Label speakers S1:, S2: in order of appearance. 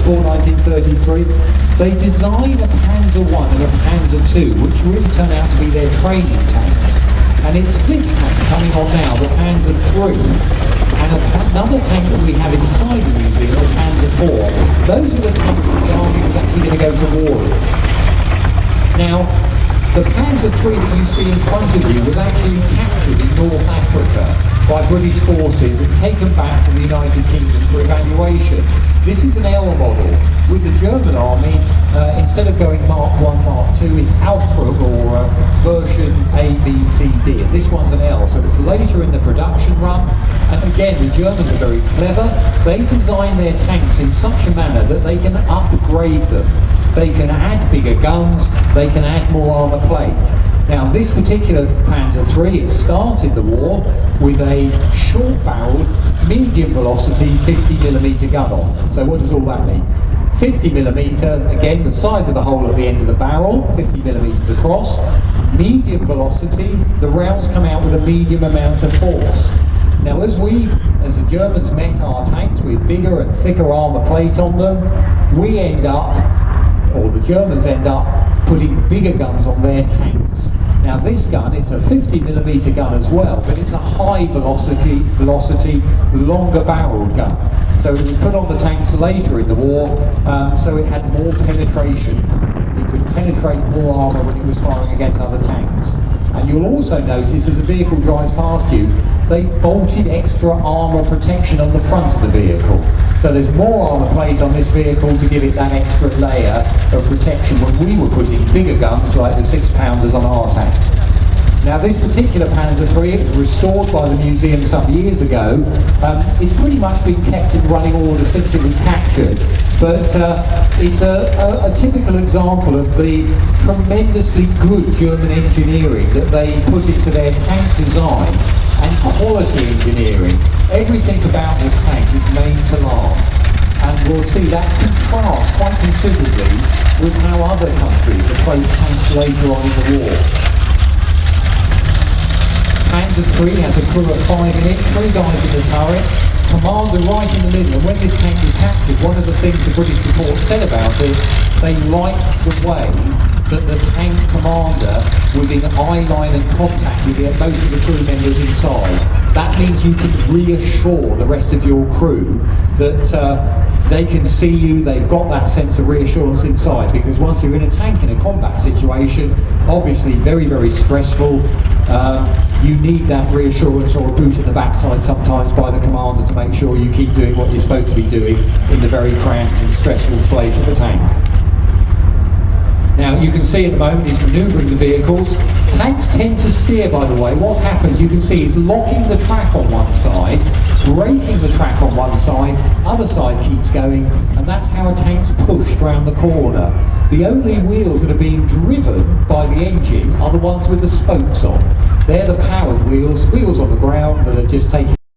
S1: before 1933, they design a Panzer I and a Panzer II, which really turn out to be their training tanks. And it's this tank coming on now, the Panzer III, and another tank that we have inside the museum, the Panzer IV. Those are the tanks that the Army is actually going to go to war with. Now, the Panzer III that you see in front of you was actually captured in North Africa by British forces and taken back to the United Kingdom for evaluation. This is an L model. With the German army, instead of going Mark 1, Mark 2, it's Auftrag or version A, B, C, D. And this one's an L, so it's later in the production run. And again, the Germans are very clever. They design their tanks in such a manner that they can upgrade them. They can add bigger guns, they can add more armour plate. Now this particular Panzer III, it started the war with a short-barreled, medium velocity 50mm gun on. So what does all that mean? 50mm, again the size of the hole at the end of the barrel, 50mm across. Medium velocity, the rounds come out with a medium amount of force. Now as the Germans met our tanks with bigger and thicker armour plate on them, we end up, or the Germans end up, putting bigger guns on their tanks. Now this gun is a 50mm gun as well, but it's a high velocity, longer barreled gun. So it was put on the tanks later in the war, so it had more penetration. It could penetrate more armour when it was firing against other tanks. And you'll also notice as the vehicle drives past you, they bolted extra armour protection on the front of the vehicle. So there's more armour plate on this vehicle to give it that extra layer of protection when we were putting bigger guns like the 6-pounders on our tank. Now this particular Panzer III, it was restored by the museum some years ago. It's pretty much been kept in running order since it was captured, but it's a typical example of the tremendously good German engineering that they put into their tank design and quality engineering. Everything about this tank is made to last, and we'll see that contrasts quite considerably with how other countries approach tanks later on in the war. Panzer III has a crew of 5 in it, 3 guys in the turret, commander right in the middle, and when this tank was captured, one of the things the British report said about it, they liked the way that the tank commander was in eye line and contact with most of the crew members inside. That means you can reassure the rest of your crew that they can see you, they've got that sense of reassurance inside, because once you're in a tank in a combat situation, obviously very, very stressful, you need that reassurance or a boot in the backside sometimes by the commander to make sure you keep doing what you're supposed to be doing in the very cramped and stressful place of the tank. Now you can see at the moment he's manoeuvring the vehicles. Tanks tend to steer, by the way. What happens, you can see, he's locking the track on one side, braking the track on one side, other side keeps going, and that's how a tank's pushed round the corner. The only wheels that are being driven by the engine are the ones with the spokes on. They're the powered wheels on the ground that are just taking